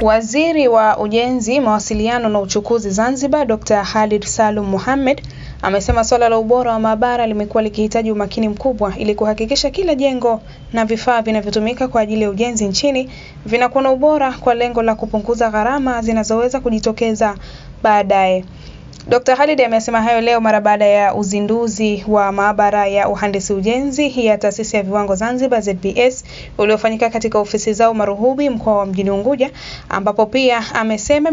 Waziri wa Ujenzi, Mawasiliano na Uchukuzi Zanzibar, Dr. Khalid Salum Mohamed, amesema swala la ubora wa maabara limekuwa likihitaji umakini mkubwa ili kuhakikisha kila jengo na vifaa vinavyotumika kwa ajili ya ujenzi nchini vinakuwa na ubora kwa lengo la kupunguza gharama zinazoweza kujitokeza baadaye. Dr. Khalid amesema hayo leo mara baada ya uzinduzi wa maabara ya uhandisi ujenzi ya Taasisi ya Viwango Zanzibar ZBS uliofanyika katika ofisi zao Maruhubi, mkoa wa Mjini Unguja, ambapo pia amesema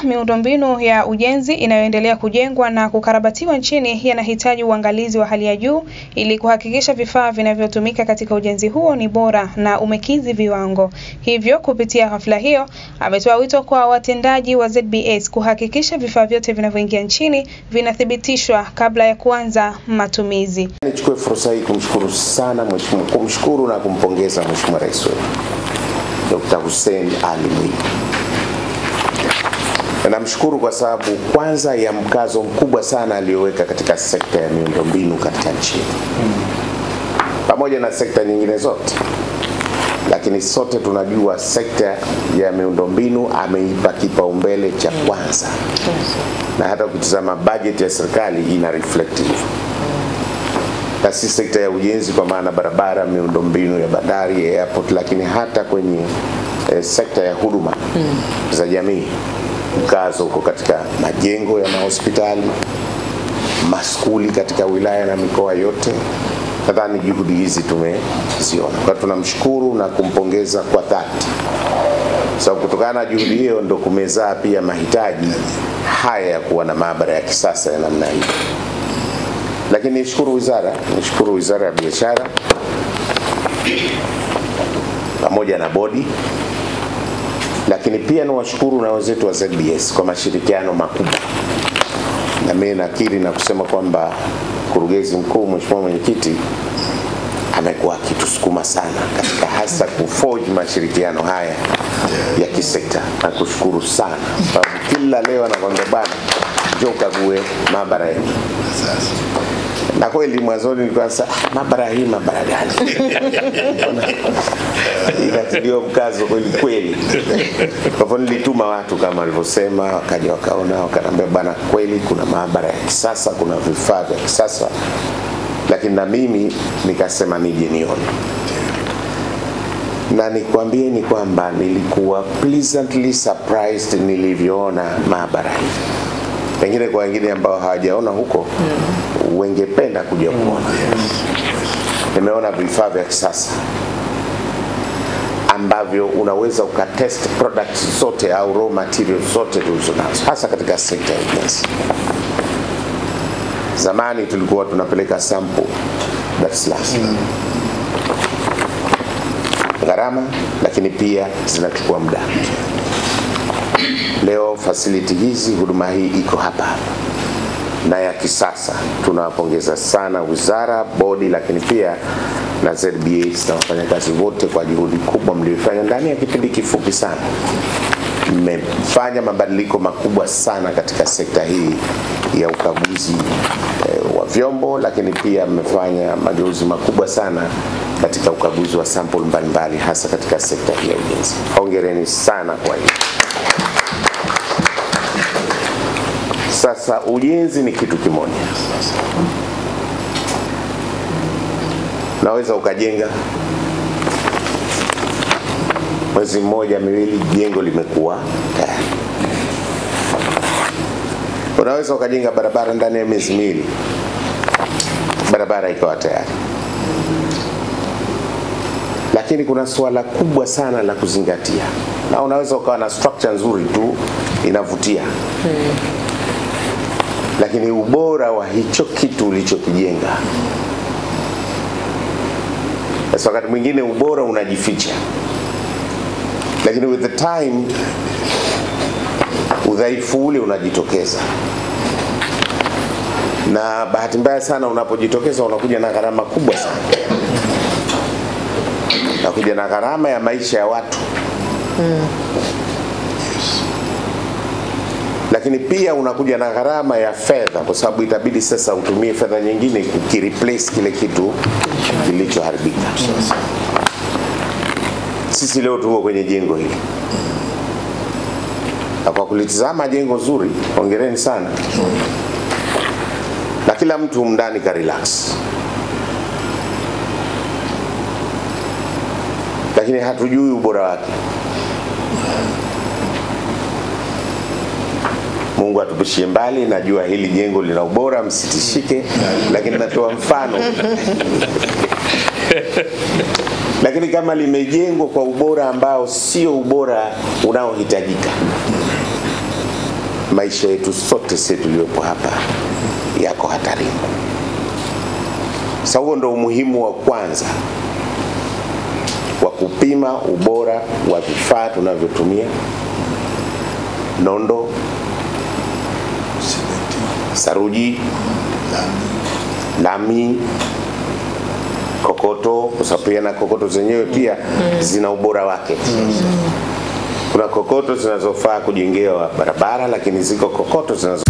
miundombinu ya ujenzi inayoendelea kujengwa na kukarabatiwa nchini yanahitaji uangalizi wa hali ya juu ili kuhakikisha vifaa vinavyotumika katika ujenzi huo ni bora na umekidhi viwango. Hivyo kupitia hafla hiyo ametoa wito kwa watendaji wa ZBS kuhakikisha vifaa vyote vinavyoingia nchini vinathibitishwa kabla ya kuanza matumizi. Nichukue fursa hii kumshukuru sana kumshukuru na kumpongeza Mheshimiwa Rais wetu Dr. Hussein Ali Mwinyi. Namshukuru kwa sababu kwanza ya mkazo mkubwa sana aliyoweka katika sekta ya miundombinu katika nchi. Pamoja na sekta nyingine zote. Lakini sote tunajua sekta ya miundombinu ameipa kipaumbele cha kwanza. Na hata ukitazama budget ya serikali ina reflect hivyo. Na si sekta ya ujenzi kwa maana barabara, miundombinu ya bandari, airport, lakini hata kwenye sekta ya huduma za jamii. Mkazo uko katika majengo ya mahospitali, maskuli katika wilaya na mikoa yote. Nadhani juhudi hizi tumeziona. Kwa tunamshukuru na kumpongeza kwa dhati. Sababu kutokana na juhudi hiyo ndo kumezaa pia mahitaji haya ya kuwa na maabara ya kisasa ya namna hii. Lakini nishukuru Wizara ya Biashara pamoja na bodi. Lakini pia niwashukuru na wenzetu wa ZBS kwa mashirikiano makubwa. Na mimi nakiri na kusema kwamba Mkurugenzi Mkuu Mheshimiwa Mwenyekiti amekuwa akitusukuma sana katika hasa kuforge mashirikiano haya ya kisekta. Na kushukuru sana. Sababu kila leo anakwambia bana njoo kague maabara yetu. Na kweli mwanzoni nilikuwa sasa maabara gani? Inatiliwa mkazo kweli. Kwa hivyo nilituma watu kama alivyosema, wakaja wakaona, wakaniambia bana kweli kuna maabara ya kisasa, kuna vifaa vya kisasa. Lakini na mimi nikasema nije nione. Na nikwambieni kwamba nilikuwa pleasantly surprised nilivyoona maabara hii. Pengine kwa wengine ambao hawajaona huko wengependa kuja kuona. Nimeona vifaa vya kisasa ambavyo unaweza ukatest products zote au raw materials zote tulizonazo, hasa katika sekta ya ujenzi. Zamani tulikuwa tunapeleka sample Dar es Salaam. Gharama, lakini pia zinachukua muda. Leo facility hizi, huduma hii iko hapa na ya kisasa. Tunawapongeza sana wizara, bodi, lakini pia na ZBS na wafanyakazi wote kwa juhudi kubwa mliyofanya ndani ya kipindi kifupi sana. Mmefanya mabadiliko makubwa sana katika sekta hii ya ukaguzi wa vyombo, lakini pia mmefanya mageuzi makubwa sana katika ukaguzi wa sample mbalimbali hasa katika sekta hii ya ujenzi. Hongereni sana kwa hilo. Sasa ujenzi ni kitu kimoja. Unaweza ukajenga mwezi mmoja miwili jengo limekuwa tayari. Unaweza ukajenga barabara ndani ya miezi miwili barabara ikawa tayari. Lakini kuna swala kubwa sana la kuzingatia. Na unaweza ukawa na structure nzuri tu inavutia. Lakini ubora wa hicho kitu ulichokijenga. Sasa wakati mwingine ubora unajificha. Lakini with the time udhaifu ule unajitokeza. Na bahati mbaya sana unapojitokeza unakuja na gharama kubwa sana. Unakuja na gharama ya maisha ya watu. Lakini lakini pia unakuja na gharama ya fedha, kwa sababu itabidi sasa utumie fedha nyingine kukireplace kile kitu kilichoharibika. Sisi leo tuko kwenye jengo hili, na kwa kulitazama jengo zuri, hongereni sana, na kila mtu ndani ka relax, lakini hatujui ubora wake. Mungu atupishie mbali, najua hili jengo lina ubora, msitishike, lakini natoa mfano. Lakini kama limejengwa kwa ubora ambao sio ubora unaohitajika, maisha yetu sote sisi tuliopo hapa yako hatarini. Sasa huo ndio umuhimu wa kwanza wa kupima ubora wa vifaa tunavyotumia: nondo, saruji, lami, kokoto, kwa sababu pia na kokoto zenyewe pia zina ubora wake. Kuna kokoto zinazofaa kujengewa barabara, lakini ziko kokoto zinazo